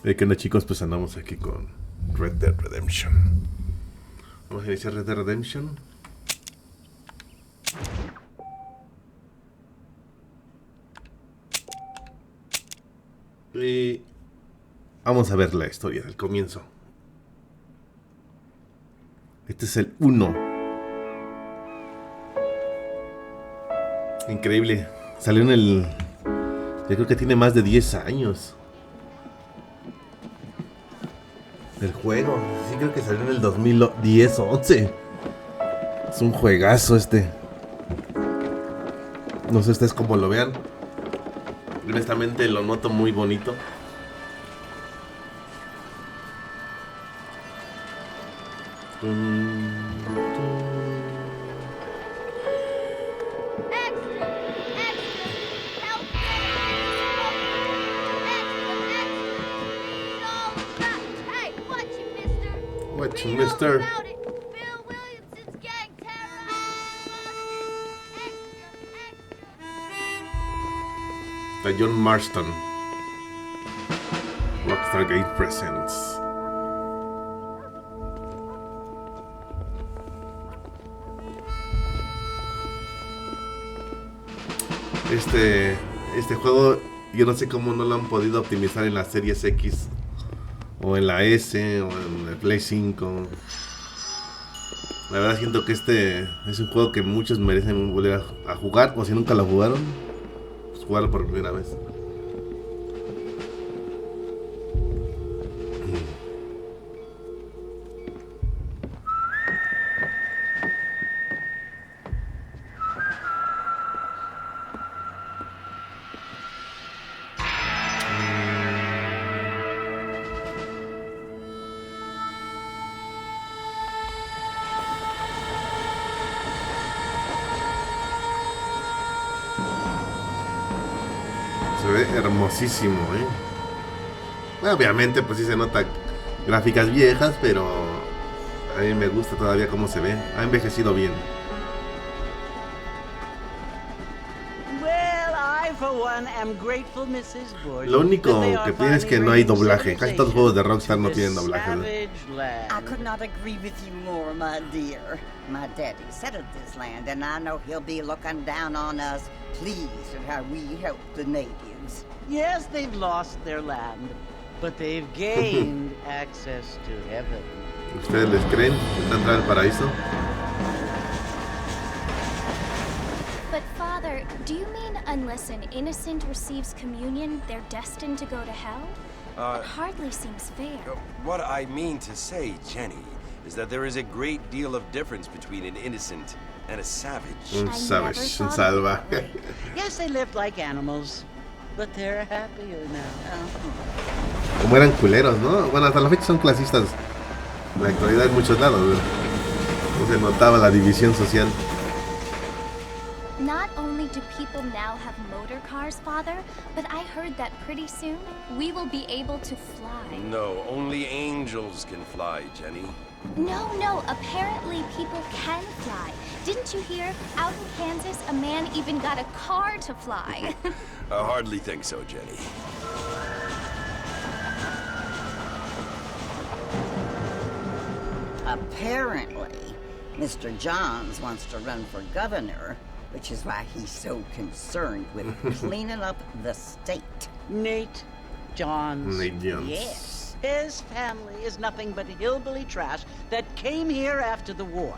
¿Qué onda, chicos? Pues andamos aquí con Red Dead Redemption. Vamos a iniciar Red Dead Redemption. Y vamos a ver la historia del comienzo. Este es el 1. Increíble. Salió en el... Yo creo que tiene más de 10 años. El juego. Sí, creo que salió en el 2010 o 11. Es un juegazo este. No sé ustedes cómo lo vean. Honestamente lo noto muy bonito. What you, mister? The John Marston. Rockstar Game Presents. Este juego, yo no sé cómo no lo han podido optimizar en las series X o en la S o en el Play 5. La verdad siento que este es un juego que muchos merecen volver a jugar, o si nunca lo jugaron, pues jugarlo por primera vez. Se ve hermosísimo, Obviamente, pues sí se nota gráficas viejas, pero a mí me gusta todavía cómo se ve. Ha envejecido bien. Lo único que tiene es que no hay doblaje. Casi todos los juegos de Rockstar no tienen doblaje, ¿no? I could not agree with you more, my dear. My daddy settled this land, and I know he'll be looking down on us, pleased at how we help the natives. Yes, they've lost their land, but they've gained access to heaven. ¿Ustedes les creen que van a entrar al paraíso? But Father, do you mean unless an innocent receives communion, they're destined to go to hell? That hardly seems fair. What I mean to say, Jenny, is that there is a great deal of difference between an innocent and a savage. Un savage, un salvaje. Yes, they lived like animals, but they're happier now. Como eran culeros, ¿no? Bueno, hasta la fecha son clasistas. En la actualidad en muchos lados, ¿no? No se notaba la división social. Not only do people now have motor cars, Father, but I heard that pretty soon we will be able to fly. No, only angels can fly, Jenny. No, apparently people can fly. Didn't you hear? Out in Kansas, a man even got a car to fly. I hardly think so, Jenny. Apparently, Mr. Johns wants to run for governor, which is why he's so concerned with cleaning up the state. Nate Johns. Nate Johns. Yes. His family is nothing but hillbilly trash that came here after the war.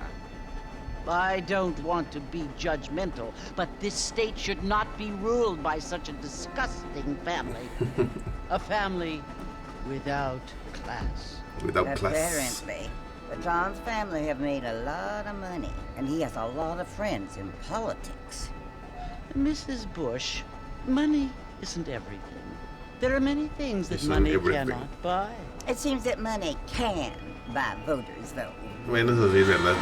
I don't want to be judgmental, but this state should not be ruled by such a disgusting family. A family without class. Without class. Apparently. The Johns family have made a lot of money, and he has a lot of friends in politics. Mrs. Bush, money isn't everything. There are many things that money cannot buy. It seems that money can buy voters, though. Bueno, eso sí es verdad.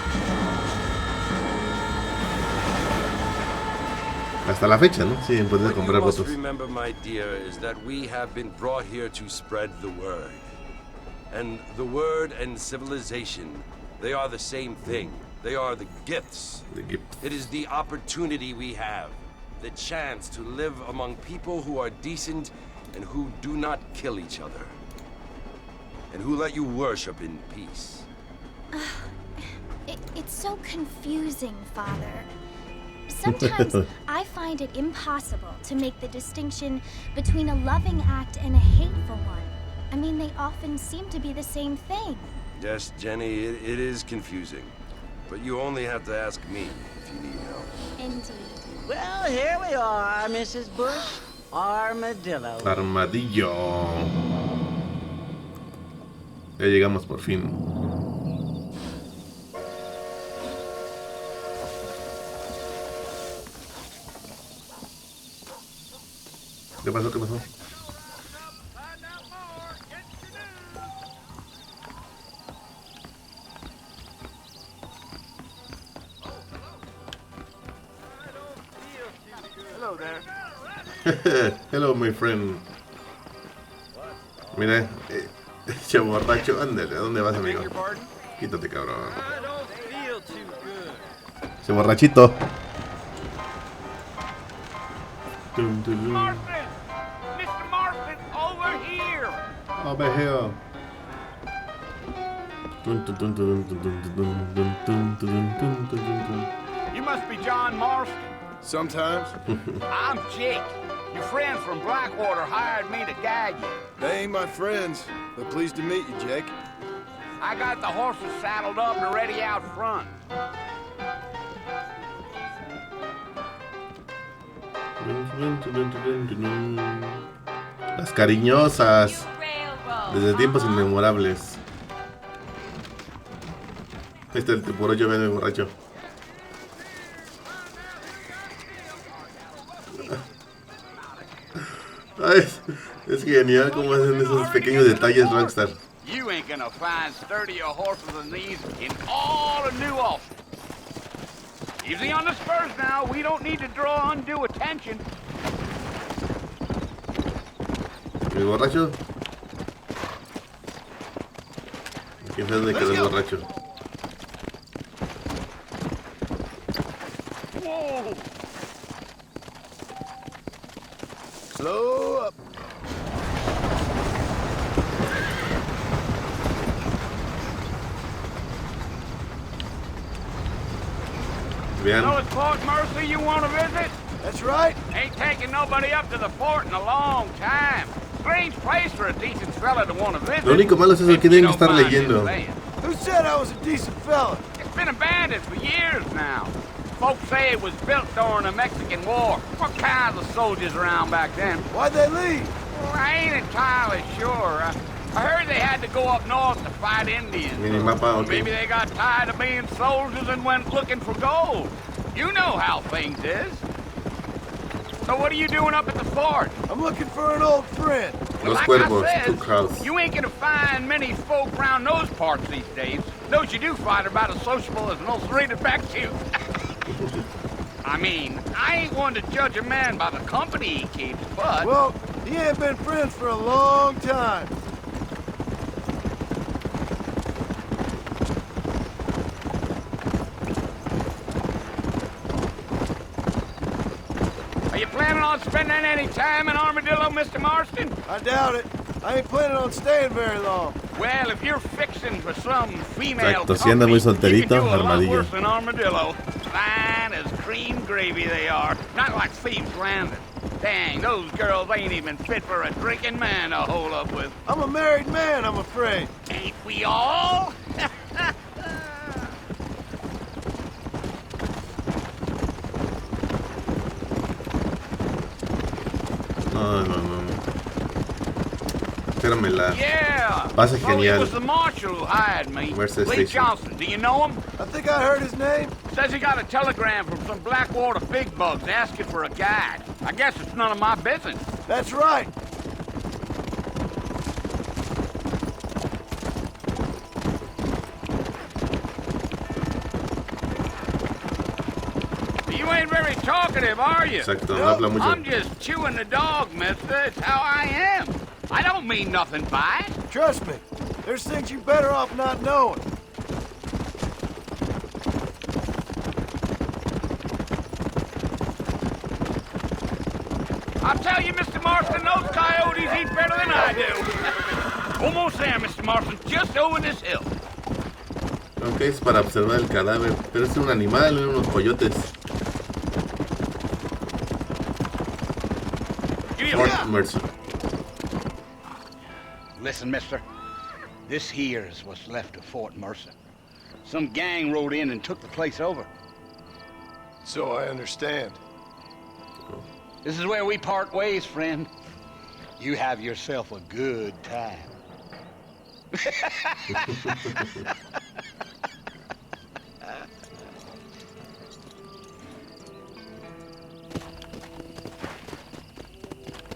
Hasta la fecha, ¿no? Sí, puedes comprar votos. votos. Remember, my dear, is that we have been brought here to spread the word. And the word and civilization, they are the same thing. They are the gifts. It is the opportunity we have, the chance to live among people who are decent and who do not kill each other. And who let you worship in peace? It's so confusing, Father. Sometimes I find it impossible to make the distinction between a loving act and a hateful one. I mean, they often seem to be the same thing. Yes, Jenny, it is confusing. But you only have to ask me if you need help. Indeed. Well, here we are, Mrs. Bush. Armadillo. Armadillo. Ya llegamos por fin. ¿Qué pasó? ¿Qué pasó? Hello there. Hello, my friend. Mira, che borracho, ándale, ¿a dónde vas, amigo? Quítate, cabrón. Ese borrachito. Marston! Mr. Marston, over here! Over here. You must be John Marston. Sometimes. I'm Jake. Your friends from Blackwater hired me to guide you. They ain't my friends, but pleased to meet you, Jake. I got the horses saddled up and ready out front. Las cariñosas. Desde tiempos inmemorables. Ahí está el tiburón, ven el borracho. Ay, es genial cómo hacen esos pequeños detalles Rockstar. You ain't gonna find sturdier horses than these in all of New Ulster. Easy on the spurs now. We don't need to draw undue attention. ¿El borracho? ¿Quién sabe dónde quedó el borracho? Whoa! Slow up. Vean. So it's Fort Mercy you want to visit? That's right. Ain't taking nobody up to the fort in a long time. Strange place for a decent fella to want to visit. Lo único malo es eso que tienen que estar leyendo. Who said I was a decent fella? It's been abandoned for years now. Folks say it was built during the Mexican War. What kinds of soldiers around back then? Why'd they leave? Well, I ain't entirely sure. I heard they had to go up north to fight Indians. Minimapa, okay. Maybe they got tired of being soldiers and went looking for gold. You know how things is. So what are you doing up at the fort? I'm looking for an old friend. Well, Los like cuervos, I two said, crowds. you ain't gonna find many folk around those parts these days. Those you do find are about as sociable as an ulcerated back tooth. I mean, I ain't one to judge a man by the company he keeps, but... Well, he ain't been friends for a long time. Are you planning on spending any time in Armadillo, Mr. Marston? I doubt it. I ain't planning on staying very long. Well, if you're fixing for some female Exacto, si anda muy company, you solterito, can do a lot Armadillo. worse than Armadillo. Fine as cream gravy they are. Not like Thieves Landing. Dang, those girls ain't even fit for a drinking man to hole up with. I'm a married man, I'm afraid. Ain't we all? No. Espéramela. Yeah. Pasa So genial. it was the marshal who hired me. Where's the Lee station? Johnson, do you know him? I think I heard his name. Says he got a telegram from some Blackwater big bugs asking for a guide. I guess it's none of my business. That's right. You ain't very talkative, are you? Exacto, no habla mucho. I'm just chewing the dog, mister. It's how I am. I don't mean nothing by it. Trust me. There's things you better off not knowing. I'll tell you, Mr. Marston, those coyotes eat better than I do. Almost there, Mr. Marston. Just over this hill. Ok, es para observar el cadáver. Pero es un animal, unos coyotes. Fort Mercer. Listen, mister. This here is what's left of Fort Mercer. Some gang rode in and took the place over. So I understand. This is where we part ways, friend. You have yourself a good time.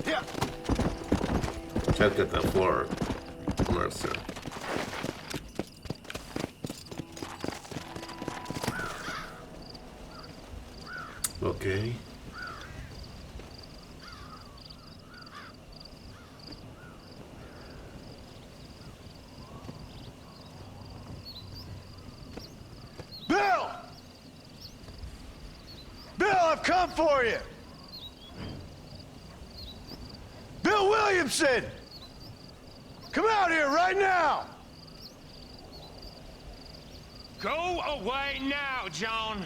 Yeah. Check at the Fort Mercer. Okay. Bill! Bill, I've come for you! Bill Williamson! Come out here right now! Go away now, John.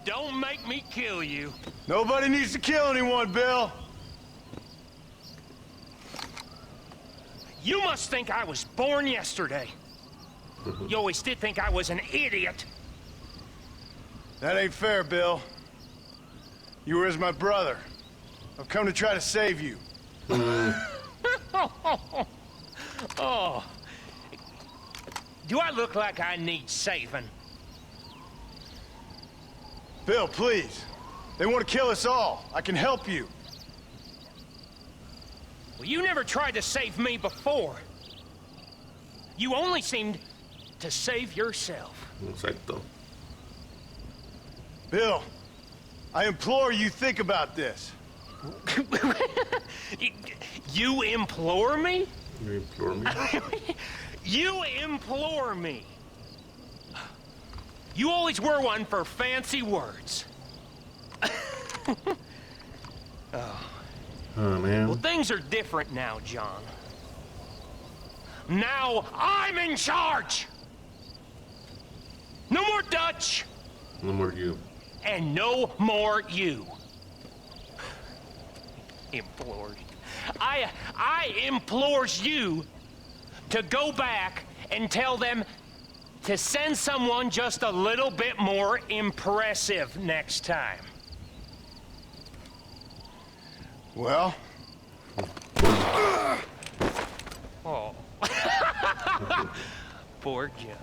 Don't make me kill you. Nobody needs to kill anyone, Bill. You must think I was born yesterday. You always did think I was an idiot. That ain't fair, Bill. You were as my brother. I've come to try to save you. Oh. Do I look like I need saving? Bill, please. They want to kill us all. I can help you. Well, you never tried to save me before. You only seemed to save yourself. Exacto. Bill, I implore you think about this. You implore me? You implore me? You implore me. You always were one for fancy words. Oh, man. Well, things are different now, John. Now I'm in charge. No more Dutch. No more you. And no more you. Implored. I implores you to go back and tell them to send someone just a little bit more impressive next time. Well? Oh. Poor John.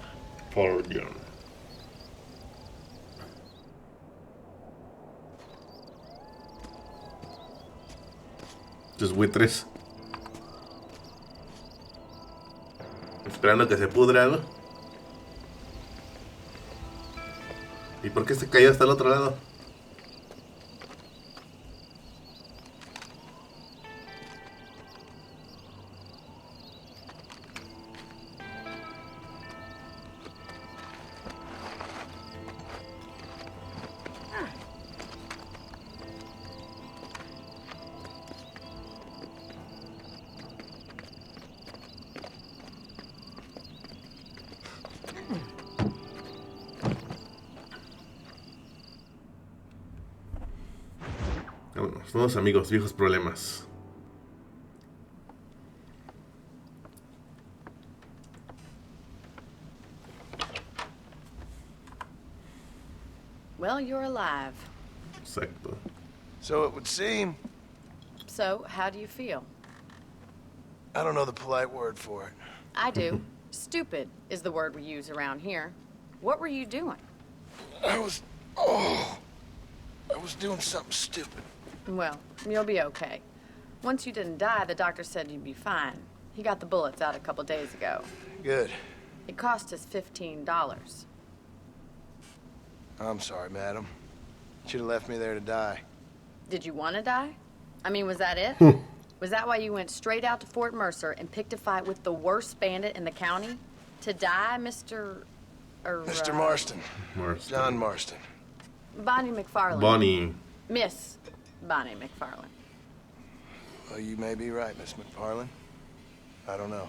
Poor John. Estos buitres. Esperando que se pudra, ¿no? ¿Y por qué se cayó hasta el otro lado? Vámonos, nuevos amigos, viejos problemas. Well, you're alive. Exacto. So it would seem. So, how do you feel? I don't know the polite word for it. I do. Stupid is the word we use around here. What were you doing? I was doing something stupid. Well, you'll be okay. Once you didn't die, the doctor said you'd be fine. He got the bullets out a couple days ago. Good. It cost us $15. I'm sorry, madam. Should have left me there to die. Did you want to die? I mean, was that it? Was that why you went straight out to Fort Mercer and picked a fight with the worst bandit in the county? To die, Mr. Mr. Marston. Marston. John Marston. Bonnie McFarlane. Bonnie. Miss Bonnie McFarlane. Well, you may be right, Miss McFarlane. I don't know.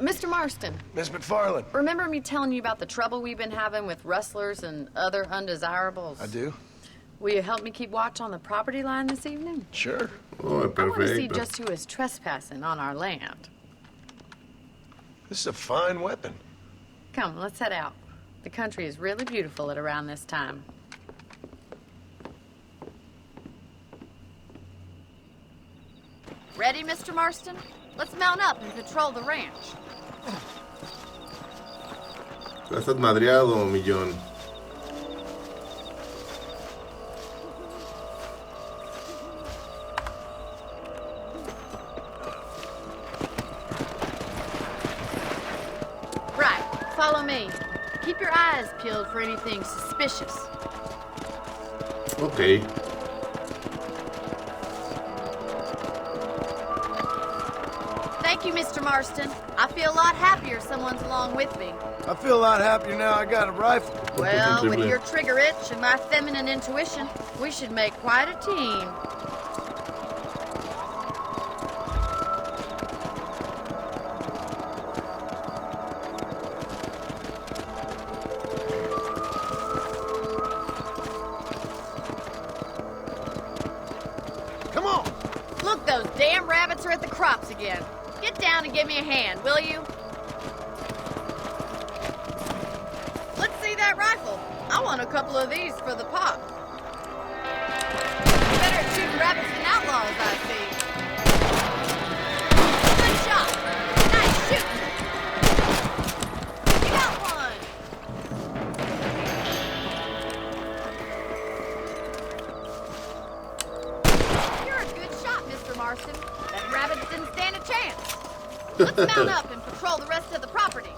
Mr. Marston. Miss McFarland. Remember me telling you about the trouble we've been having with rustlers and other undesirables? I do. Will you help me keep watch on the property line this evening? Sure. Oh, I want to see perfecto. just who is trespassing on our land. This is a fine weapon. Come, let's head out. The country is really beautiful at around this time. Ready, Mr. Marston? Let's mount up and patrol the ranch. Ya estás madreado, millón. Right, follow me. Keep your eyes peeled for anything suspicious. Ok. Thank you, Mr. Marston. I feel a lot happier someone's along with me. I feel a lot happier now I got a rifle. Well, with your trigger itch and my feminine intuition, we should make quite a team. Come on! Look, those damn rabbits are at the crops again. Get down and give me a hand, will you? Let's see that rifle. I want a couple of these for the pop. Better at shooting rabbits than outlaws, I see. Good shot. Nice shooting. You got one. You're a good shot, Mr. Marston. That rabbit didn't stand a chance. Let's mount up and patrol the rest of the property.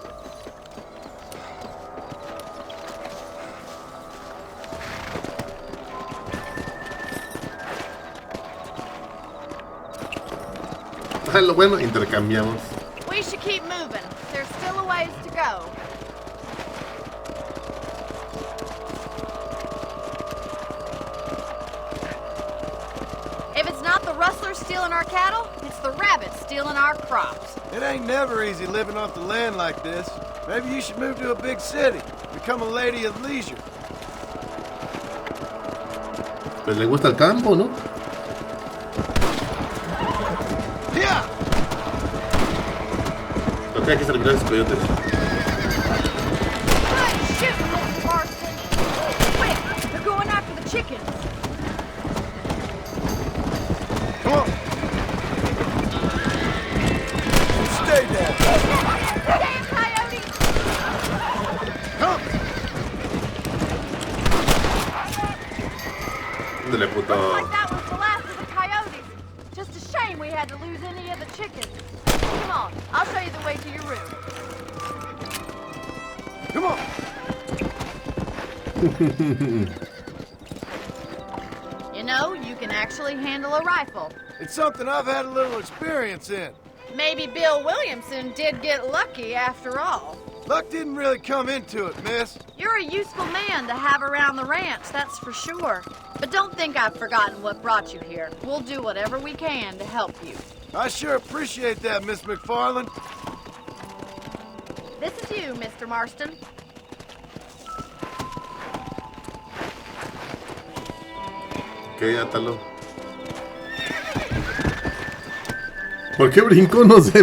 Lo bueno, intercambiamos. We should keep moving. There's still a ways to go. If it's not the rustlers stealing our cattle, it's the rabbits stealing our crops. It ain't never easy living off the land like this. Maybe you should move to a big city. Become a lady of leisure. Pues le gusta el campo, ¿no? Yeah! Lo que hay que eliminar esos coyotes. Good shooting, Mr. Marston. Quick, they're going after the chickens. Come on! Stay there! Damn coyotes! Come! Ándale, puto. Looks like that was the last of the coyotes. Just a shame we had to lose any of the chickens. Come on, I'll show you the way to your room. Come on! You know, you can actually handle a rifle. It's something I've had a little experience in. Maybe Bill Williamson did get lucky after all. Luck didn't really come into it, miss. You're a useful man to have around the ranch, that's for sure. But don't think I've forgotten what brought you here. We'll do whatever we can to help you. I sure appreciate that, Miss McFarland. This is you, Mr. Marston. Ok, átalo. ¿Por qué brincó? No sé.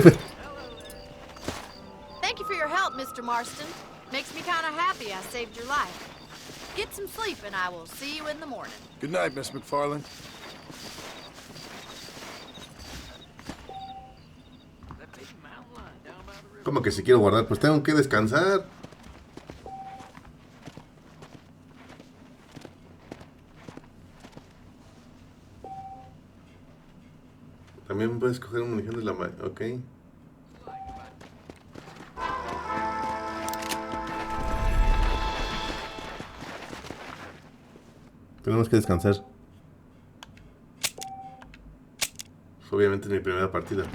Thank you for your help, Mr. Marston. Makes me kind of happy I saved your life. Get some sleep and I will see you in the morning. Good night, Miss McFarland. Como que si quiero guardar, pues tengo que descansar. También puedes coger munición de la mano, ok. Tenemos que descansar. Obviamente es mi primera partida.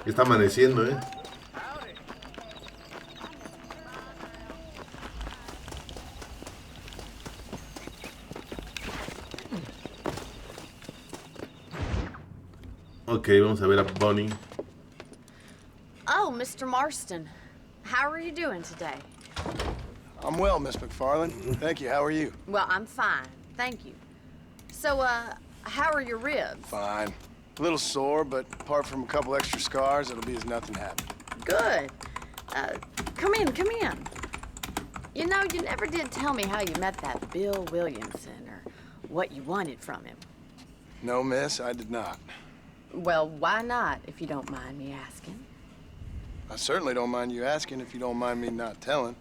Está amaneciendo, Ok, vamos a ver a Bonnie. Oh, Mr. Marston. How are you doing today? I'm well, Miss McFarland. Thank you. How are you? Well, I'm fine. Thank you. So, how are your ribs? Fine. A little sore, but apart from a couple extra scars, it'll be as nothing happened. Good. Come in, come in. You know, you never did tell me how you met that Bill Williamson or what you wanted from him. No, miss, I did not. Well, why not, if you don't mind me asking? I certainly don't mind you asking if you don't mind me not telling.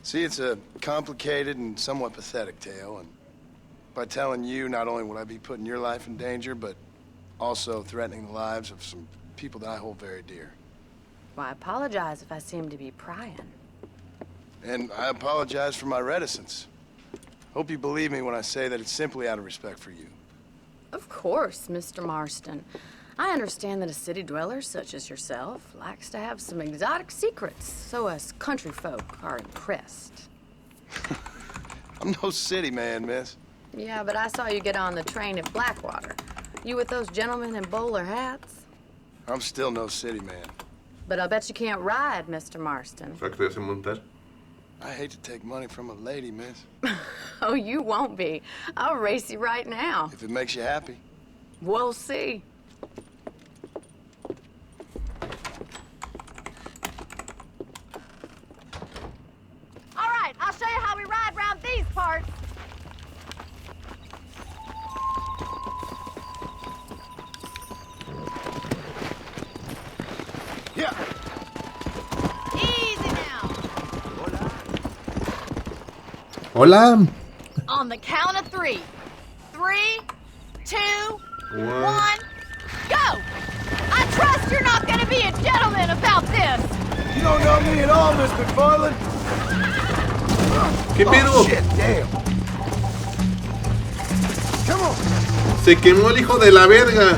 See, it's a complicated and somewhat pathetic tale, and by telling you, not only would I be putting your life in danger, but also threatening the lives of some people that I hold very dear. Well, I apologize if I seem to be prying. And I apologize for my reticence. Hope you believe me when I say that it's simply out of respect for you. Of course, Mr. Marston. I understand that a city dweller such as yourself likes to have some exotic secrets, so us country folk are impressed. I'm no city man, miss. Yeah, but I saw you get on the train at Blackwater. You with those gentlemen in bowler hats? I'm still no city man. But I bet you can't ride, Mr. Marston. Exacto, ya sé montar. I hate to take money from a lady, miss. Oh, you won't be. I'll race you right now. If it makes you happy. We'll see. All right, I'll show you how we ride around these parts. Yeah. Easy now. Hola. On the count of 3. 3, 2, 1, go! I trust you're not gonna be a gentleman about this. You don't know me at all, Miss McFarland. ¿Qué pedo? Oh, shit, damn. Come on. Se quemó el hijo de la verga.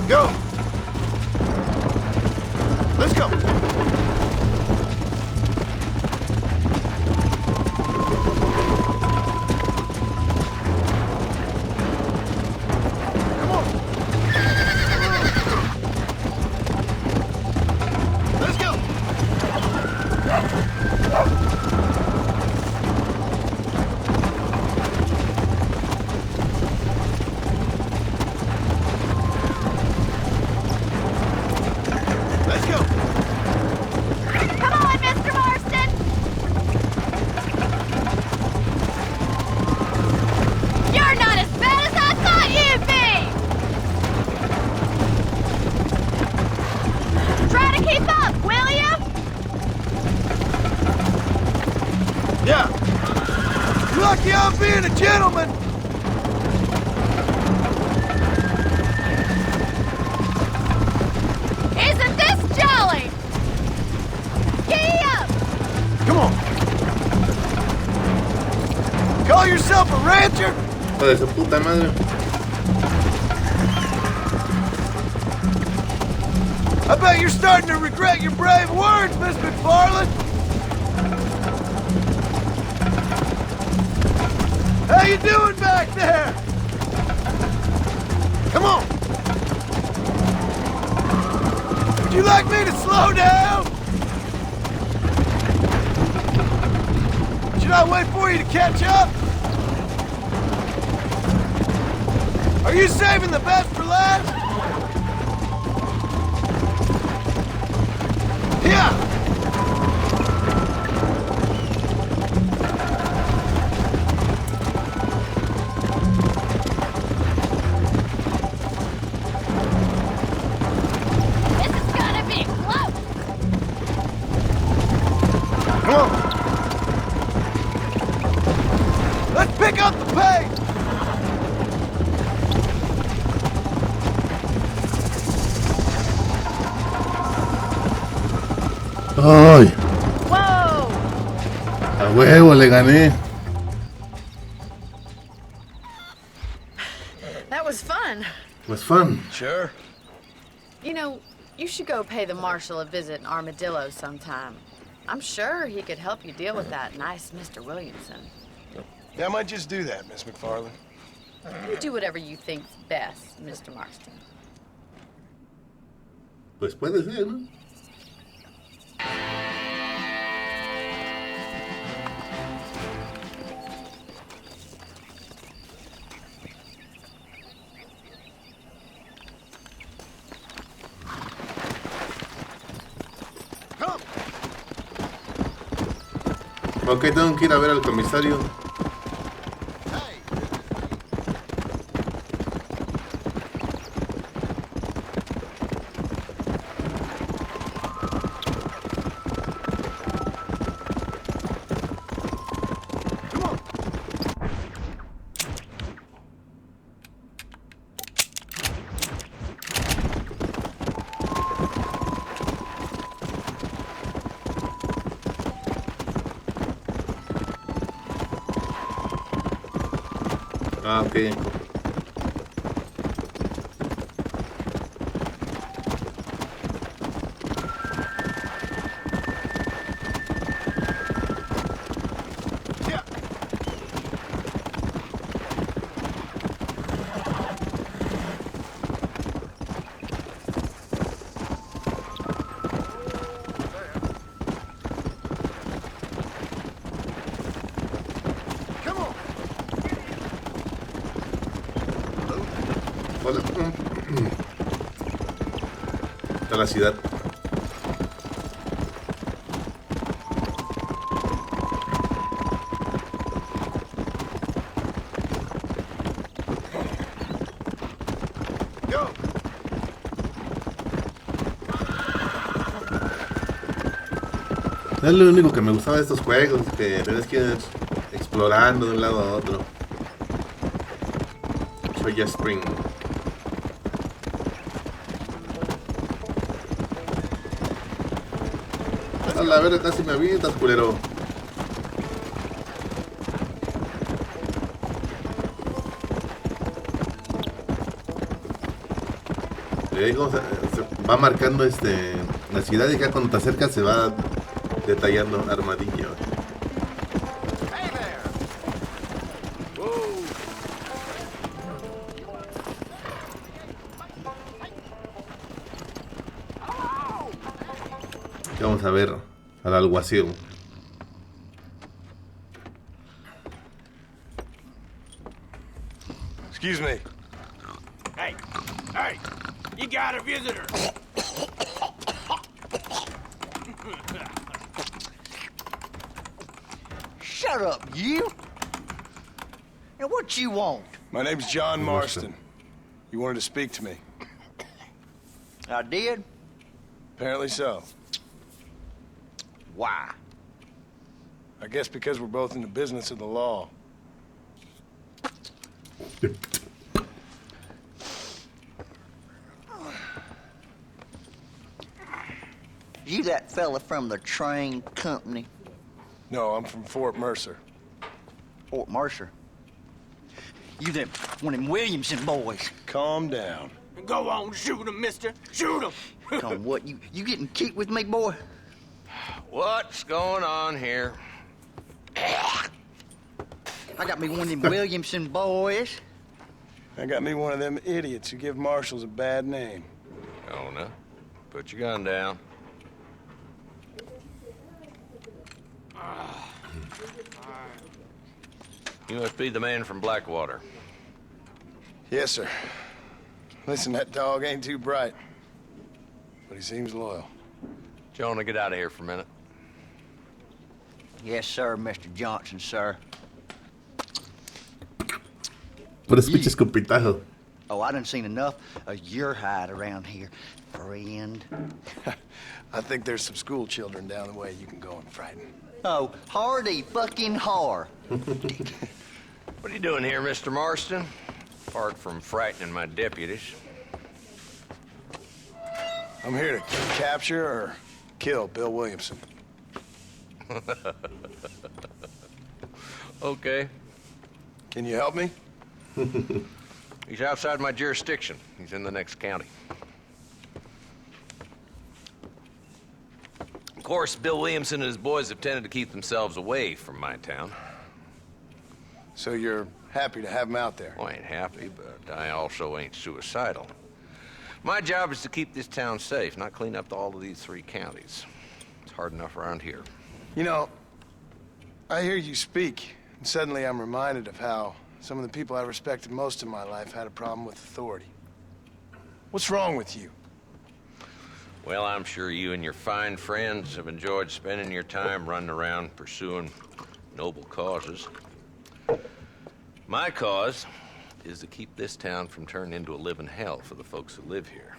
Go. Let's go. Come on. Let's go. Let's go. Come on, Mr. Marston. You're not as bad as I thought you'd be. Try to keep up, will you? Yeah. You're lucky I'm being a gentleman. Isn't this jolly? Giddy up! Come on. Call yourself a rancher? Hijo de su puta madre. I bet you're starting to regret your brave words, Miss McFarland. How you doing back there? Come on. Would you like me to slow down? Should I wait for you to catch up? Are you saving the best for last? Yeah! This is gonna be close. Come on! Let's pick up the pace! Ay, Whoa! a huevo le gané. That was fun. Was fun. Sure. You know, you should go pay the marshal a visit in Armadillo sometime. I'm sure he could help you deal with that nice Mr. Williamson. Yeah, I might just do that, Miss McFarland. You do whatever you think's best, Mr. Marston. Pues puede ser, ¿no? Ok, tengo que ir a ver al comisario. Ah, ok. Hola. Está la ciudad. Es lo único que me gustaba de estos juegos, que tenés que ir explorando de un lado a otro. Soya Spring. A la verga, casi me avientas, culero. Se va marcando la ciudad y ya cuando te acercas se va detallando armadillo. Vamos a ver al alguacil. Excuse me. Hey, you got a visitor. Shut up, you. And what you want? My name's John Marston. You wanted to speak to me. I did? Apparently so. Why? I guess because we're both in the business of the law. You that fella from the train company? No, I'm from Fort Mercer. Fort Mercer? You them one of them Williamson boys? Calm down. Go on, shoot him, mister. Shoot him. Come what, you getting kicked with me, boy? What's going on here? I got me one of them Williamson boys. I got me one of them idiots who give marshals a bad name. Oh, no. Put your gun down. You must be the man from Blackwater. Yes, sir. Listen, that dog ain't too bright, but he seems loyal. Jonah, get out of here for a minute. Yes, sir, Mr. Johnson, sir. Por escuches con pitajo. Oh, I done seen enough of your hide around here, friend. I think there's some school children down the way you can go and frighten. Oh, hardy fucking har. What are you doing here, Mr. Marston? Apart from frightening my deputies. I'm here to capture or kill Bill Williamson. Okay. Can you help me? He's outside my jurisdiction. He's in the next county. course, Bill Williamson and his boys have tended to keep themselves away from my town. So you're happy to have them out there? Well, I ain't happy, but I also ain't suicidal. My job is to keep this town safe, not clean up all of these 3 counties. It's hard enough around here. You know, I hear you speak, and suddenly I'm reminded of how some of the people I respected most in my life had a problem with authority. What's wrong with you? Well, I'm sure you and your fine friends have enjoyed spending your time running around pursuing noble causes. My cause is to keep this town from turning into a living hell for the folks who live here.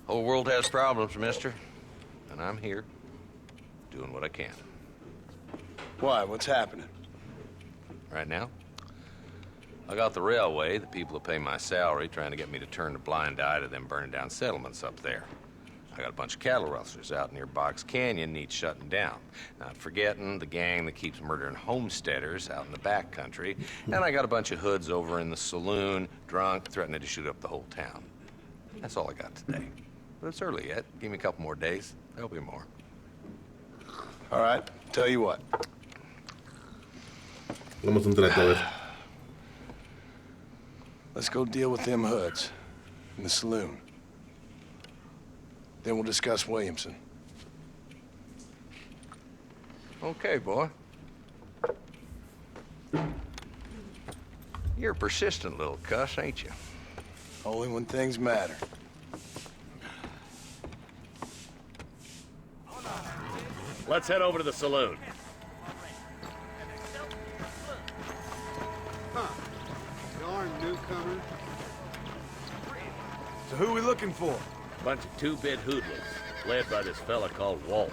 Whole world has problems, mister, and I'm here doing what I can. Why? What's happening? Right now, I got the railway, the people who pay my salary, trying to get me to turn a blind eye to them burning down settlements up there. I got a bunch of cattle rustlers out near Box Canyon needs shutting down. Not forgetting the gang that keeps murdering homesteaders out in the back country. And I got a bunch of hoods over in the saloon, drunk, threatening to shoot up the whole town. That's all I got today. But it's early yet. Give me a couple more days. There'll be more. All right, tell you what. Vamos a un trato, a ver. Let's go deal with them hoods in the saloon. Then we'll discuss Williamson. Okay, boy. You're a persistent little cuss, ain't you? Only when things matter. Let's head over to the saloon. Darn newcomer. So who are we looking for? Bunch of 2-bit hoodlums, led by this fella called Walt.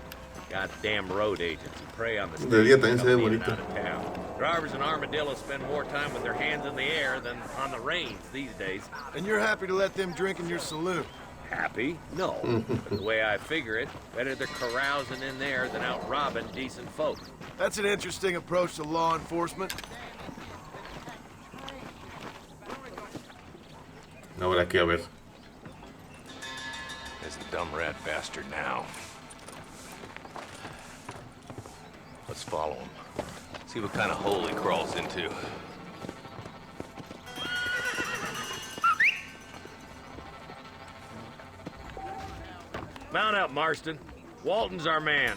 Goddamn road agents who prey on the De día también se ve in and bonito. out of town. Drivers in Armadillo spend more time with their hands in the air than on the reins these days. And you're happy to let them drink in your saloon? Happy? No. But the way I figure it, better they're carousing in there than out robbing decent folk. That's an interesting approach to law enforcement. Ahora aquí, a ver. There's the dumb rat bastard now. Let's follow him. See what kind of hole he crawls into. Mount up, Marston. Walton's our man.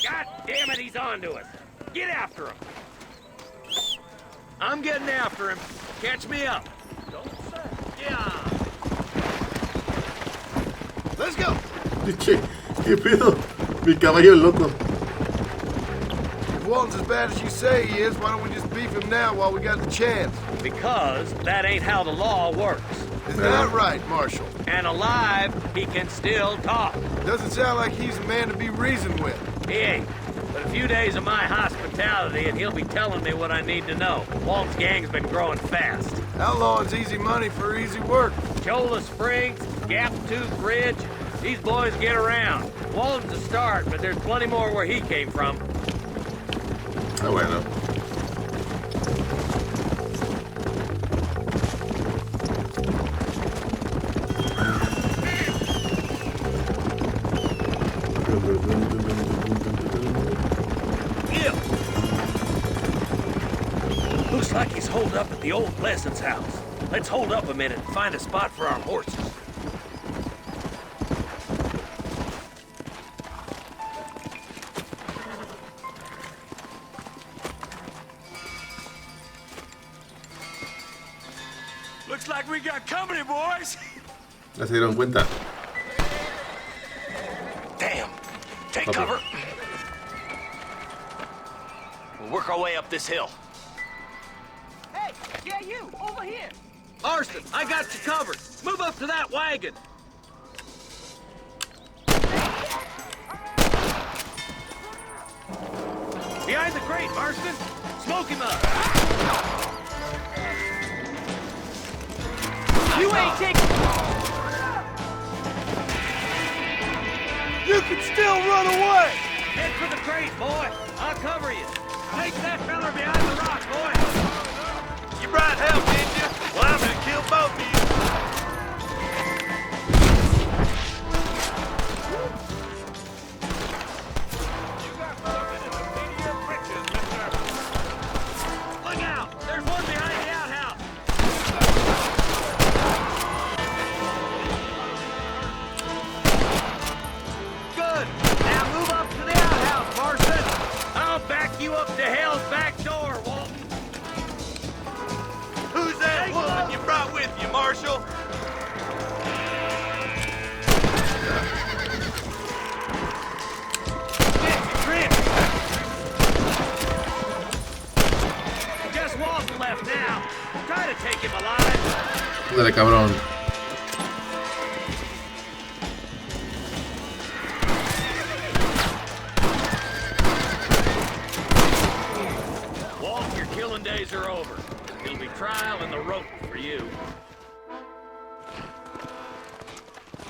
God damn it, he's on to us. Get after him. I'm getting after him. Catch me up. Yeah. Let's go. ¿Qué pedo? Mi caballo loco. If Walton's as bad as you say he is, why don't we just beef him now while we got the chance? Because that ain't how the law works. Is that right, Marshal? And alive, he can still talk. Doesn't sound like he's a man to be reasoned with. He ain't. But a few days of my hospitality and he'll be telling me what I need to know. Walt's gang's been growing fast. Outlawing's easy money for easy work. Cholla Springs, Gap Tooth Ridge, these boys get around. Walton's a start, but there's plenty more where he came from. Ah, bueno. Looks like he's holed up at the old Pleasance house. Let's hold up a minute and find a spot for our horses. Looks like we got company, boys. Ya se dieron cuenta. Damn! Take Okay. cover. We'll work our way up this hill. Hey, yeah, you, over here. Marston, I got you covered. Move up to that wagon. Behind the crate, Marston. Smoke him up. You ain't taking... You can still run away! Head for the crate, boy. I'll cover you. Take that fella behind the rock, boy. You brought help, Try to take him alive. Dale, cabrón. Walt, your killing days are over. It'll be trial and the rope for you.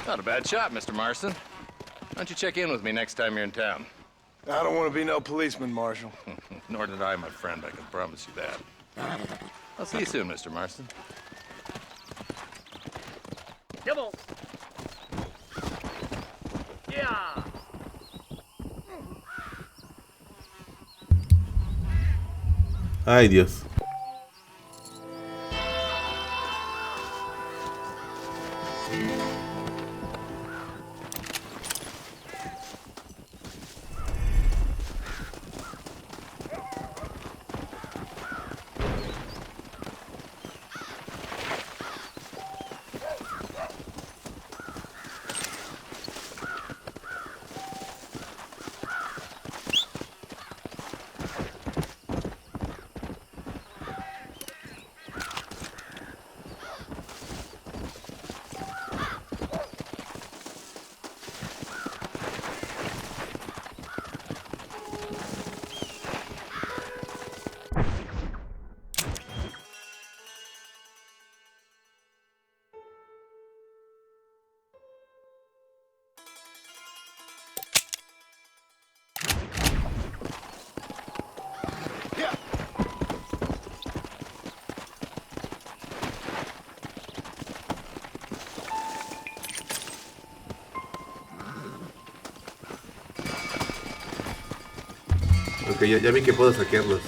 Not a bad shot, Mr. Marston. Why don't you check in with me next time you're in town? I don't want to be no policeman, Marshal. Nor did I, my friend. I can promise you that. I'll see you soon, Mr. Marston. Come on. Yeah. Ay, Dios. Ok, ya vi que puedo saquearlos.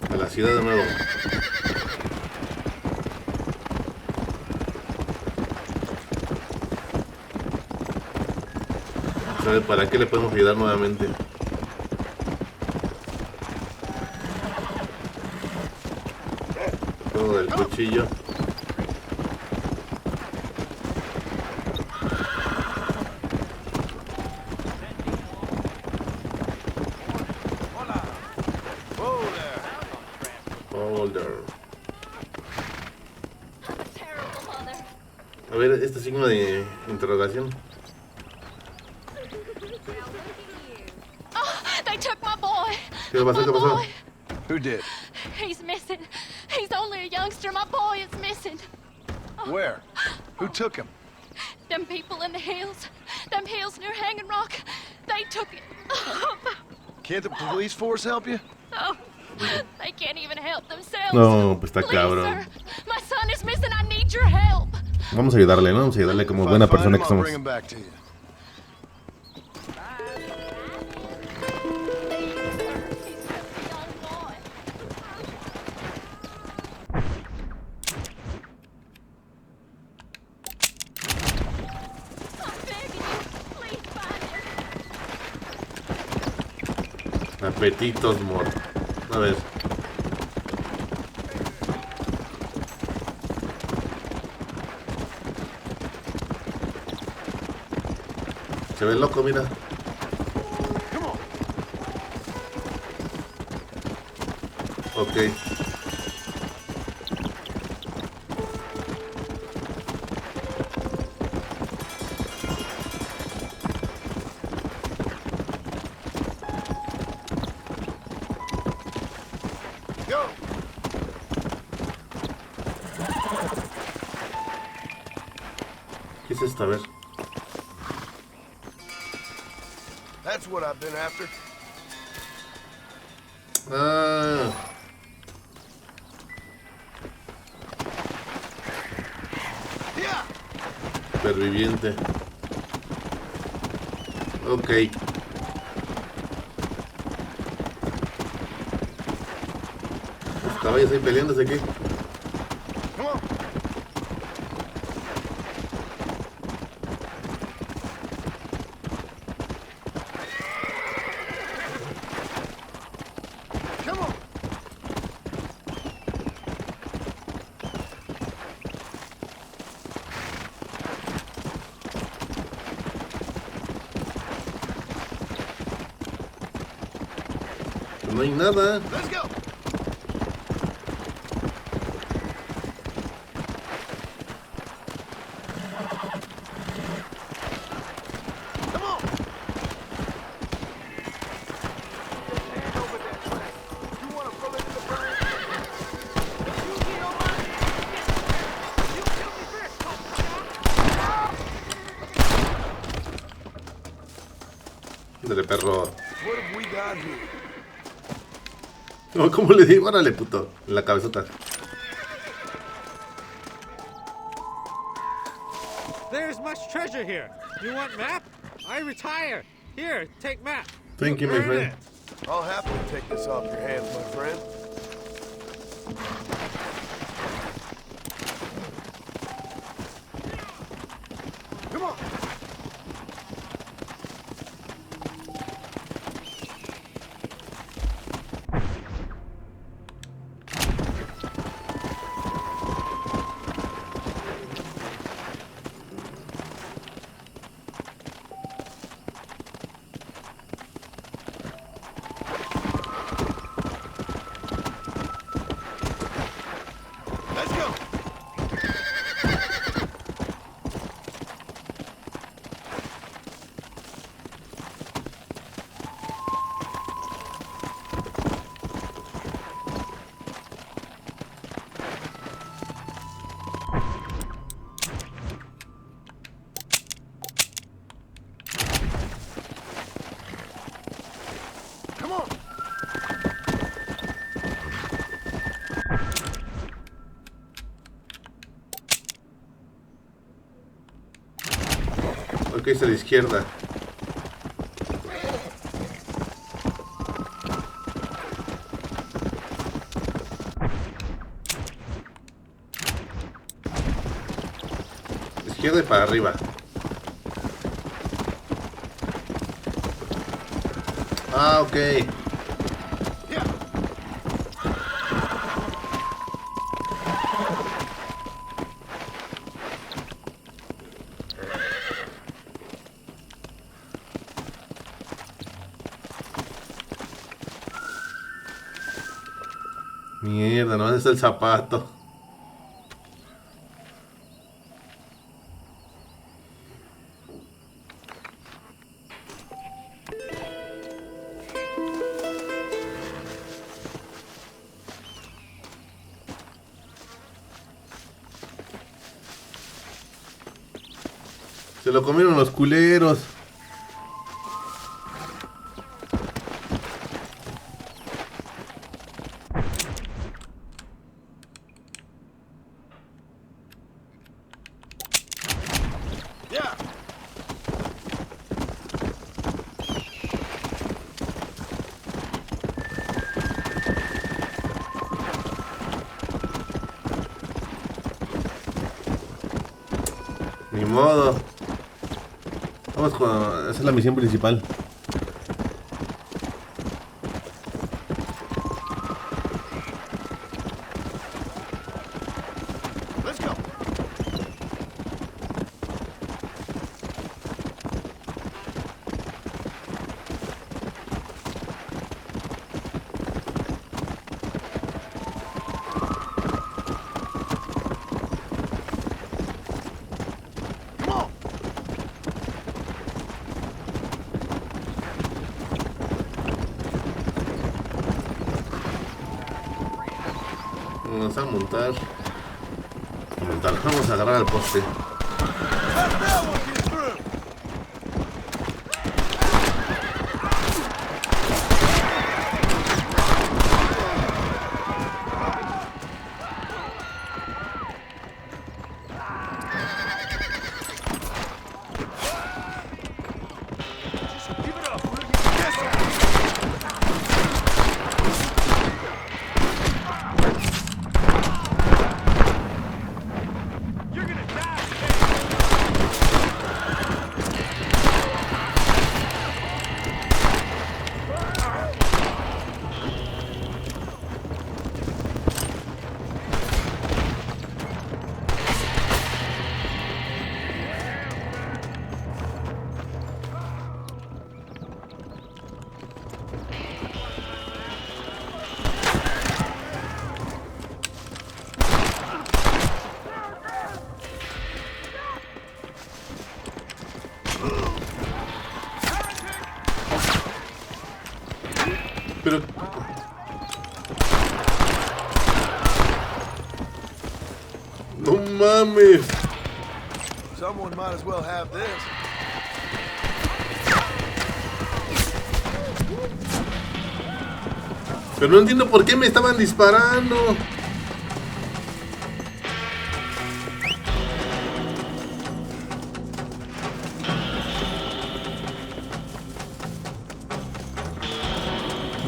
A la ciudad de nuevo. A ver, ¿para qué le podemos ayudar nuevamente? Todo el cuchillo. A ver, este signo de interrogación. Oh, they took my boy. ¿Qué pasó? ¿Qué pasó? Who did? He's missing. He's only a youngster. My boy is missing. Where? Who took him? Them people in the hills. Them hills near Hanging Rock. They took it. Can't the police force help you? No. They can't even help themselves. No, pues está Please, cabrón. sir. My son is missing. I need your help. Vamos a ayudarle, ¿no? Vamos a ayudarle como buena persona que somos. Bring him back to you. Apetitos mor. A ver. Se ve loco, mira. Ok. ¿Qué es esto? A ver. That's what I've been after. Ah. Superviviente. Ok. caballos ahí peleándose aquí. Come on. Come on. No hay nada. Let's go. Come on. Hand over that track. You want to pull into the burn? You get on my... You kill me first, Ándale, perro. What have we got here? No, ¿cómo le digo? Órale, puto. En la cabezota. There's much treasure here. You want map? I retire. Here, take map. Thank you, my friend. I'll happily take this off your hands, my friend. Come on. Let's go. Come on. Ok, es a la izquierda. Izquierda y para arriba. Ah, ok. Mierda, no es el zapato. Se lo comieron los culeros. Ni modo. Vamos con... Esa es la misión principal. Let's go. Vamos a montar. Vamos a agarrar al poste. Pero... No mames. Someone might as well have this. Pero no entiendo por qué me estaban disparando.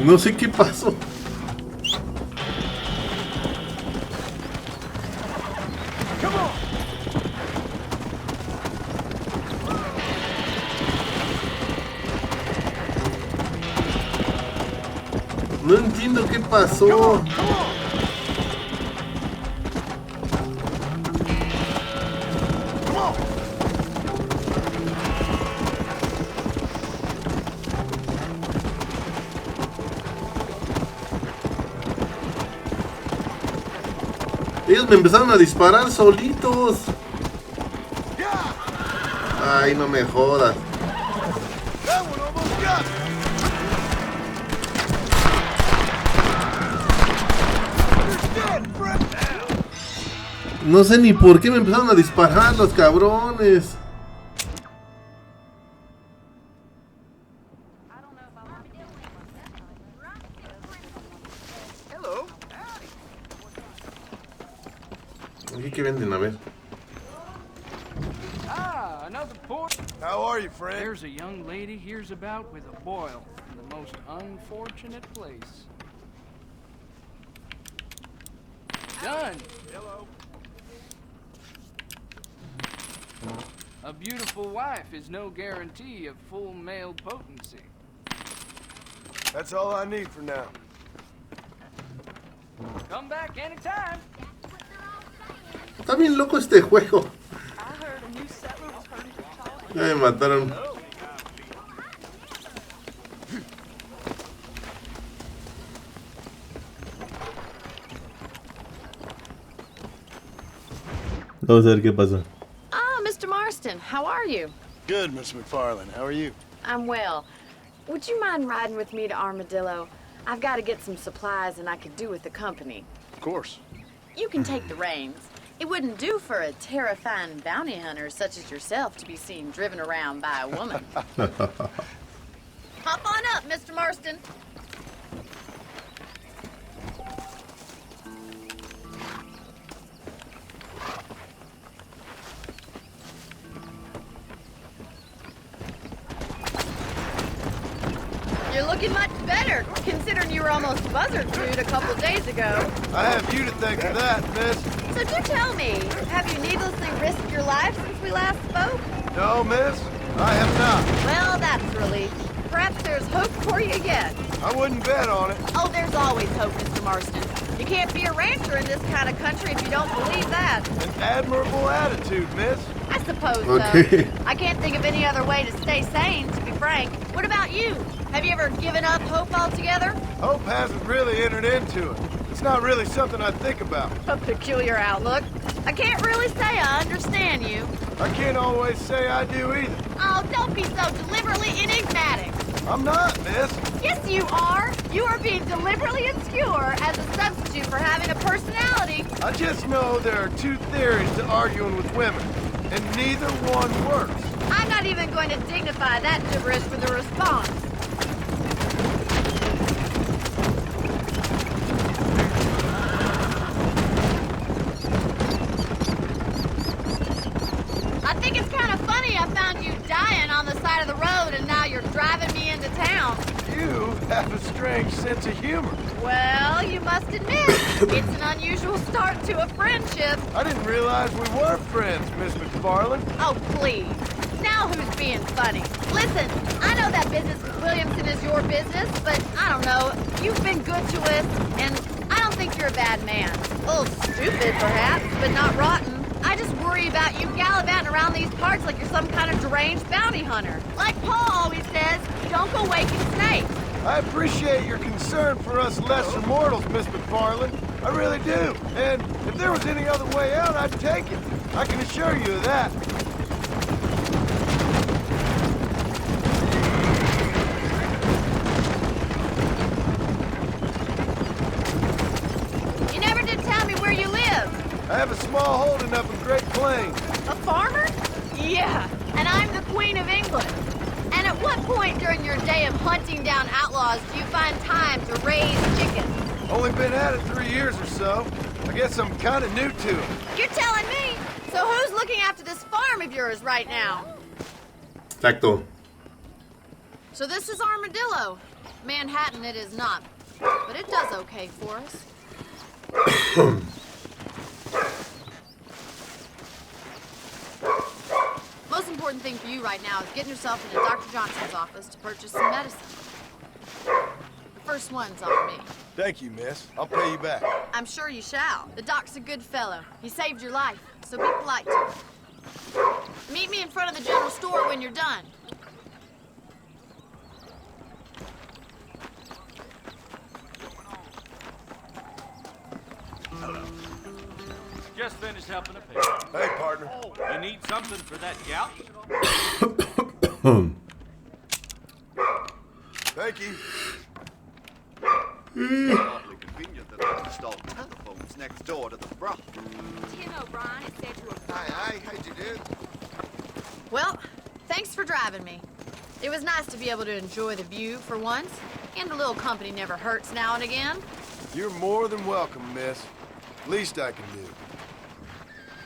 No sé qué pasó. No entiendo qué pasó. Ellos me empezaron a disparar solitos. Ay, no me jodas. No sé ni por qué me empezaron a disparar los cabrones. ¿Y qué venden? A ver. Ah, another port. How are you, friend? There's a young lady here's about with a boil in the most unfortunate place. Done. Hello. A beautiful wife is no guarantee of full male potency. That's all I need for now. Come back anytime. Está bien loco este juego. Ya me mataron. Vamos a ver qué pasa. Ah, Mr. Marston, how are you? Good, Miss McFarland. How are you? I'm well. Would you mind riding with me to Armadillo? I've got to get some supplies and I could do with the company. Of course. You can take the reins. It wouldn't do for a terrifying bounty hunter such as yourself to be seen driven around by a woman. Hop on up, Mr. Marston. You're looking much better, considering you were almost buzzard food a couple days ago. I have you to thank for that, miss. So do tell me, have you needlessly risked your life since we last spoke? No, miss, I have not. Well, that's a relief. Perhaps there's hope for you yet. I wouldn't bet on it. Oh, there's always hope, Mr. Marston. You can't be a rancher in this kind of country if you don't believe that. An admirable attitude, miss. I suppose Okay. so. I can't think of any other way to stay sane, to be frank. What about you? Have you ever given up hope altogether? Hope hasn't really entered into it. It's not really something I think about. A peculiar outlook. I can't really say I understand you. I can't always say I do either. Oh, don't be so deliberately enigmatic. I'm not, miss. Yes, you are. You are being deliberately obscure as a substitute for having a personality. I just know there are two theories to arguing with women, and neither one works. I'm not even going to dignify that gibberish with a response. I think it's kind of funny I found you dying on the side of the road and now you're driving me into town. You have a strange sense of humor. Well, you must admit, it's an unusual start to a friendship. I didn't realize we were friends, Miss McFarland. Oh, please. Now who's being funny? Listen, I know that business with Williamson is your business, but I don't know. You've been good to us, and I don't think you're a bad man. A little stupid, perhaps, but not rotten. I just worry about you gallivanting around these parts like you're some kind of deranged bounty hunter. Like Paul always says, don't go waking snakes. I appreciate your concern for us lesser mortals, Miss McFarland. I really do. And if there was any other way out, I'd take it. I can assure you of that. have a small holding up in Great Plains. A farmer? Yeah, and I'm the Queen of England. And at what point during your day of hunting down outlaws do you find time to raise chickens? Only been at it 3 years or so. I guess I'm kind of new to it. You're telling me? So who's looking after this farm of yours right now? Exacto. So this is Armadillo. Manhattan it is not, but it does okay for us. Most important thing for you right now is getting yourself into Dr. Johnson's office to purchase some medicine. The first one's on me. Thank you, miss. I'll pay you back. I'm sure you shall. The doc's a good fellow. He saved your life, so be polite to him. Meet me in front of the general store when you're done. Just finished helping a patient. Hey, partner. You need something for that gout? Thank you. Awfully convenient that they installed telephones next door to the brothel. Tim O'Brien is said to have... Hi, how'd you do? Well, thanks for driving me. It was nice to be able to enjoy the view for once, and a little company never hurts now and again. You're more than welcome, miss. Least I can do.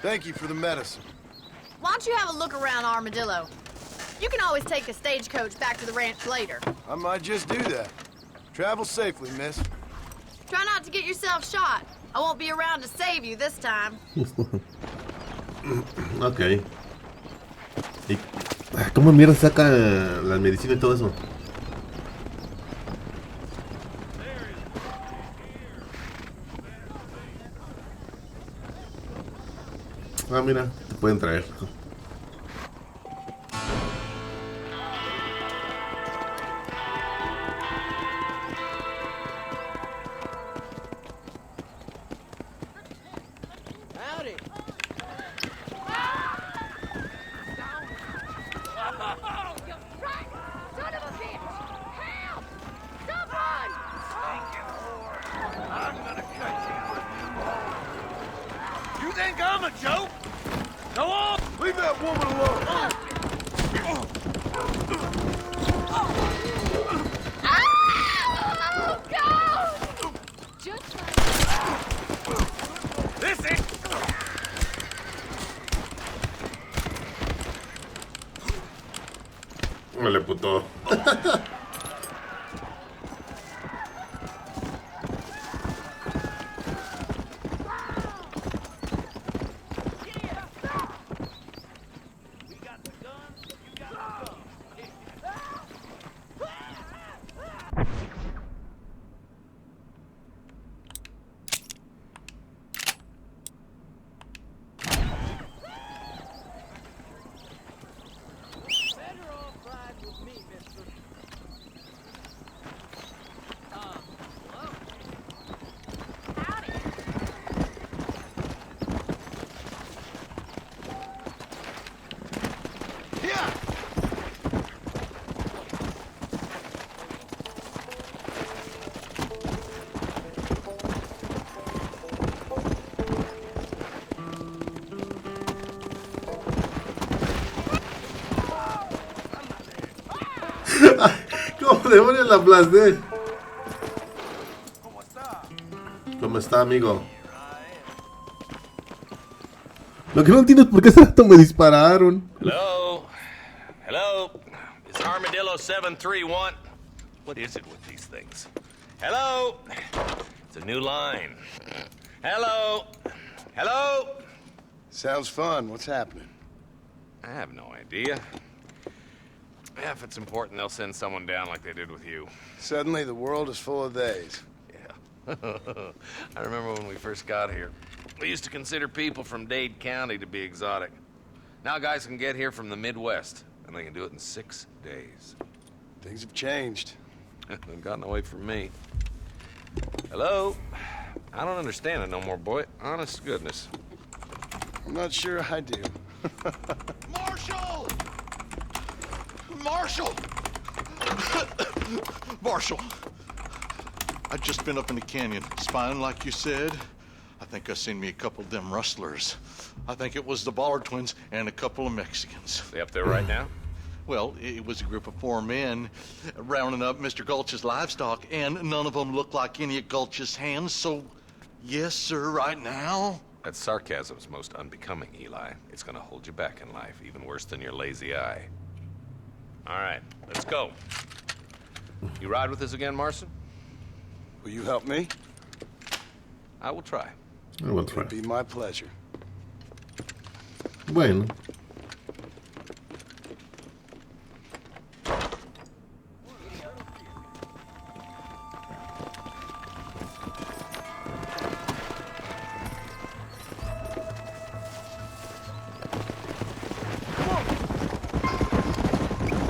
Thank you for the medicine. Why don't you have a look around Armadillo? You can always take a stagecoach back to the ranch later. I might just do that. Travel safely, miss. Try not to get yourself shot. I won't be around to save you this time. Ok. ¿Y cómo mierda saca las medicinas y todo eso? Ah, mira, te pueden traer. Howdy. Son of a bitch! Help! Someone! I'm gonna cut you. You think I'm a joke? Go on! Leave that woman alone! Oh, God! Just This is... Órale, puto. ¿Cómo demonios la aplasté? ¿Cómo está, amigo? Lo que no entiendo es por qué ese rato me dispararon. Hello? Hello? Is Armadillo 731? What is it with these things? Hello? It's a new line. Hello? Hello? Sounds fun. What's happening? I have no idea. Yeah, if it's important, they'll send someone down like they did with you. Suddenly, the world is full of theys. Yeah. I remember when we first got here. We used to consider people from Dade County to be exotic. Now guys can get here from the Midwest, and they can do it in 6 days. Things have changed. They've gotten away from me. Hello? I don't understand it no more, boy. Honest to goodness. I'm not sure I do. Marshal! Marshal! Marshal, I've just been up in the canyon, spying like you said. I think I seen me a couple of them rustlers. I think it was the Ballard twins and a couple of Mexicans. They up there right now? Well, it was a group of 4 men rounding up Mr. Gulch's livestock, and none of them looked like any of Gulch's hands, so yes, sir, right now. That sarcasm's most unbecoming, Eli. It's gonna hold you back in life, even worse than your lazy eye. All right, let's go. You ride with us again, Marston? Will you help me? I will try. I will try. It'd be my pleasure. Bueno.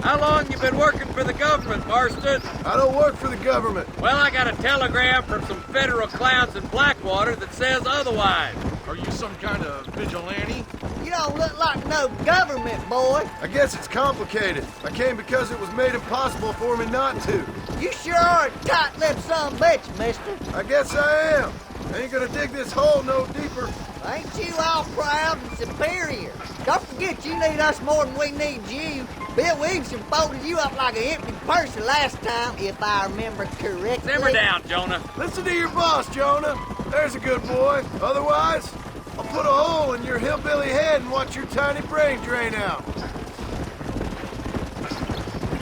How long you been working for the government, Marston? I don't work for the government. Well, I got a telegram from some federal clowns in Blackwater that says otherwise. Are you some kind of vigilante? You don't look like no government, boy. I guess it's complicated. I came because it was made impossible for me not to. You sure are a tight-lipped son of a bitch, mister. I guess I am. I ain't gonna dig this hole no deeper. Ain't you all proud and superior? Don't forget you need us more than we need you. Bill Williamson folded you up like an empty purse last time, if I remember correctly. Simmer down, Jonah. Listen to your boss, Jonah. There's a good boy. Otherwise, I'll put a hole in your hillbilly head and watch your tiny brain drain out.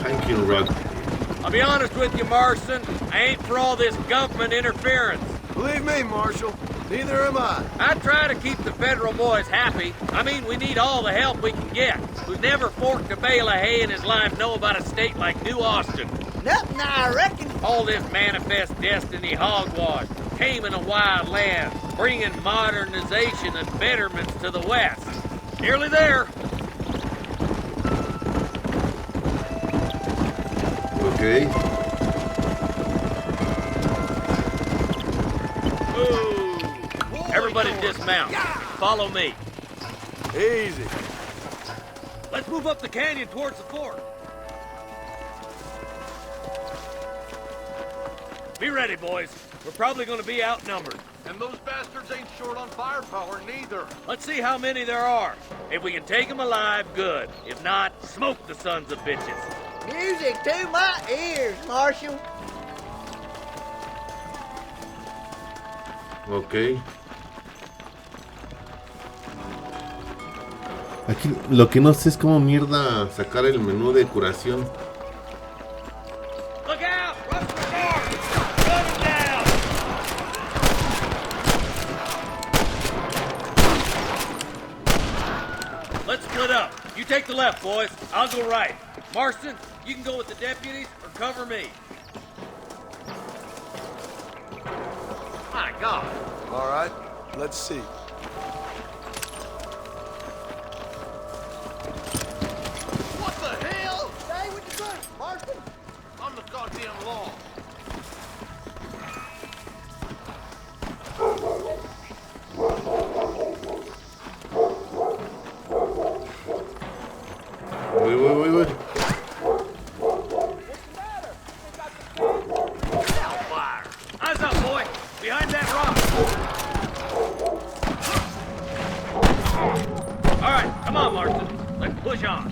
Thank you, Rod. I'll be honest with you, Marston. I ain't for all this government interference. Believe me, Marshal, neither am I. I try to keep the federal boys happy. I mean, we need all the help we can get. Who's never forked a bale of hay in his life know about a state like New Austin. Nothing, I reckon. All this manifest destiny hogwash, taming a wild land, bringing modernization and betterments to the West. Nearly there. Okay. Ooh. Everybody dismount. Follow me. Easy. Let's move up the canyon towards the fort. Be ready, boys. We're probably going to be outnumbered. And those bastards ain't short on firepower, neither. Let's see how many there are. If we can take them alive, good. If not, smoke the sons of bitches. Music to my ears, Marshal. Ok. Aquí lo que no sé es cómo mierda sacar el menú de curación. Look out! Rush the fort! Run them down! Let's split up. You take the left, boys. I'll go right. Marston, you can go with the deputies or cover me. My God. All right, let's see. What the hell? Stay with the group, Marston. I'm the goddamn law. Wait. Fire. Eyes up, boy. Behind that rock. All right, come on, Marston. Let's push on.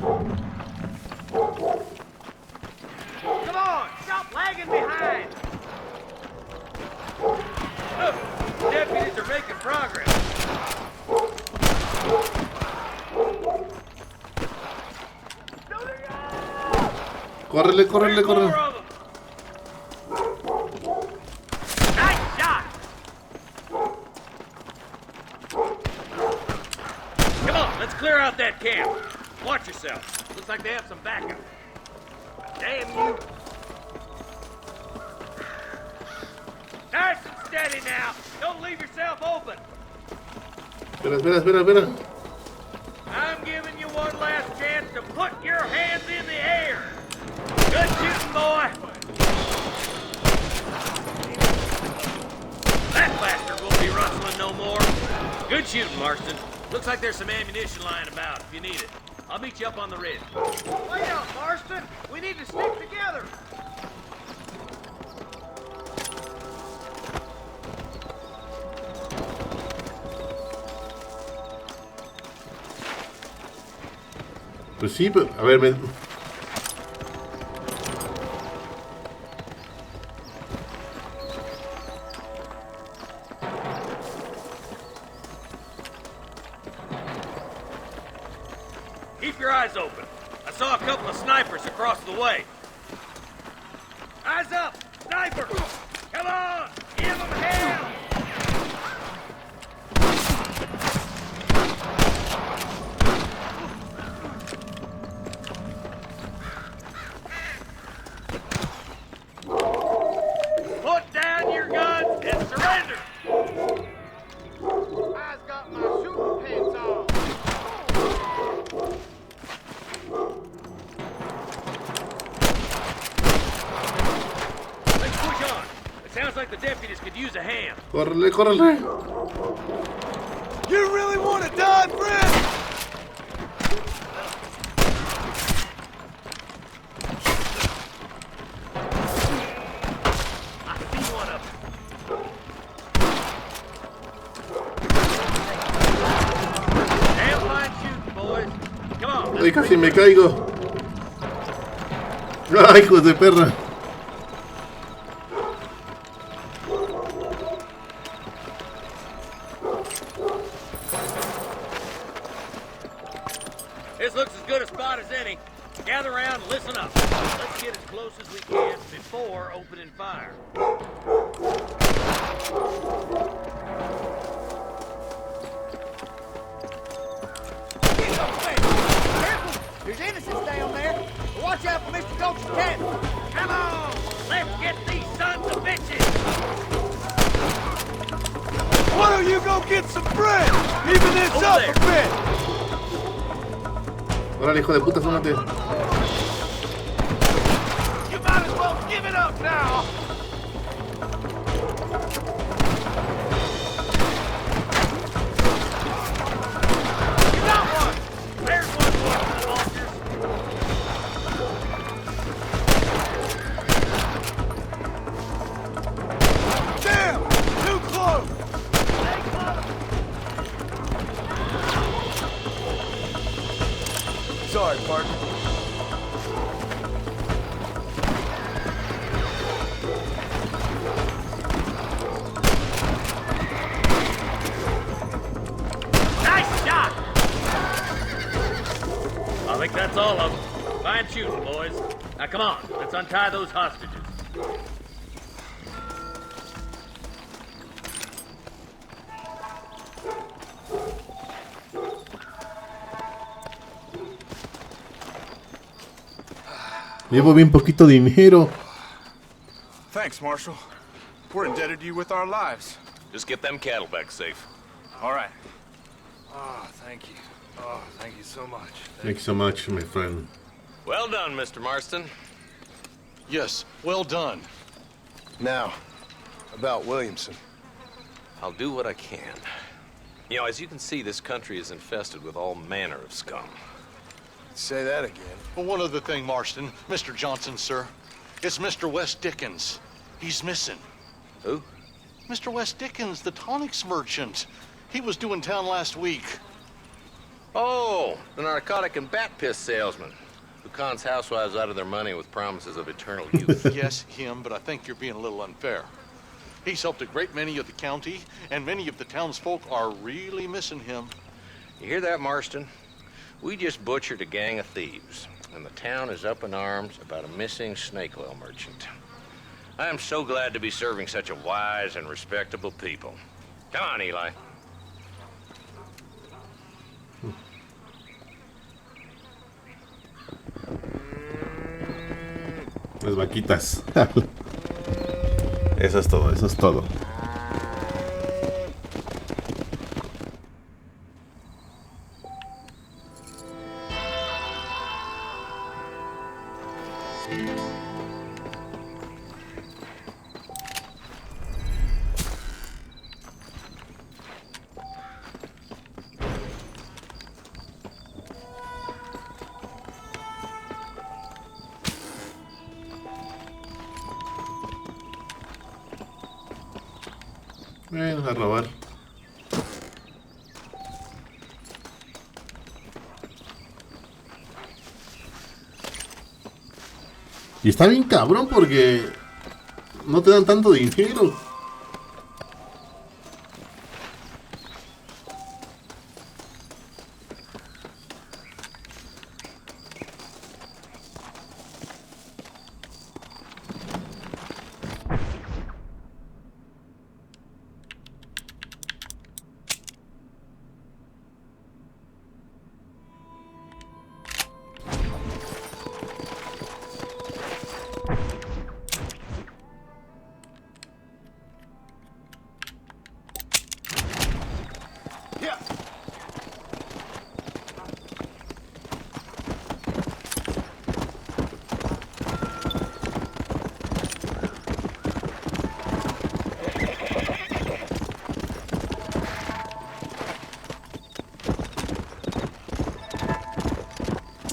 Come on, stop lagging behind. Look, deputies are making progress. Córrele. More of them. Nice shot. Come on, let's clear out that camp. Watch yourself. Looks like they have some backup. Damn you. Nice and steady now. Don't leave yourself open. Espera. I'm giving you one last chance to put your hands in the air. Good shooting, boy. That bastard won't be rustling no more. Good shooting, Marston. Looks like there's some ammunition lying about if you need it. I'll meet you up on the ridge. Wait up, Marston. We need to stick together. Pues sí, pero, a ver, Keep your eyes open. I saw a couple of snipers across the way. Eyes up! Sniper! Come on! Give them hell! Put down your guns and surrender! I've got my shooting pants on. Let's push on. It sounds like the deputies could use a hand. Córrele, córrele. You really want to die, friend? I see one of them. Damn fine shooting, boys. Come on. Ay, casi me caigo. Ay, hijos de perra. This looks as good a spot as any. Gather around and listen up. Let's get as close as we can before opening fire. Careful! There's innocents down there. Watch out for Mr. Gulch's cabin. Come on! Let's get these sons of bitches! Why don't you go get some bread? Even this Over up there. a bit. Órale, hijo de puta, súmate. You might as well give it up now. You got one. There's one for the vultures. Damn! Too close. Sorry, partner. Nice shot! I think that's all of them. Fine shooting, boys. Now come on, let's untie those hostages. Llevo bien poquito dinero. Thanks, Marshal. We're indebted to you with our lives. Just get them cattle back safe. All right. Oh, thank you. Oh, thank you so much. Thank you so much, my friend. Well done, Mr. Marston. Yes, well done. Now, about Williamson. I'll do what I can. You know, as you can see, this country is infested with all manner of scum. Say that again. Well, one other thing, Marston. Mr. Johnson, sir. It's Mr. Wes Dickens. He's missing. Who? Mr. Wes Dickens, the tonics merchant. He was due in town last week. Oh, the narcotic and bat piss salesman who cons housewives out of their money with promises of eternal youth. Yes, him, but I think you're being a little unfair. He's helped a great many of the county, and many of the townsfolk are really missing him. You hear that, Marston? We just butchered a gang of thieves, and the town is up in arms about a missing snake oil merchant. I am so glad to be serving such a wise and respectable people. Come on, Eli. Las vaquitas. Eso es todo, eso es todo. Bueno, a robar. Y está bien cabrón porque no te dan tanto dinero.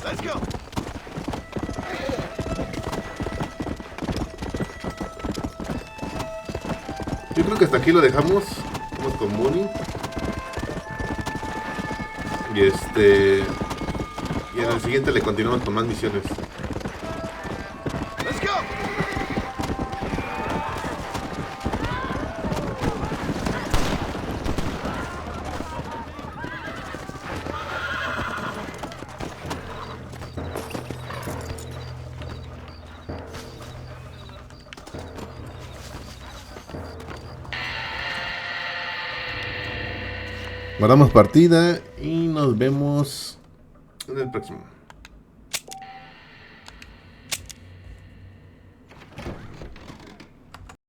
Let's go. Yo creo que hasta aquí lo dejamos. Vamos con Mooney. Y y en el siguiente le continuamos con más misiones. Let's go. Guardamos partida y nos vemos en el próximo.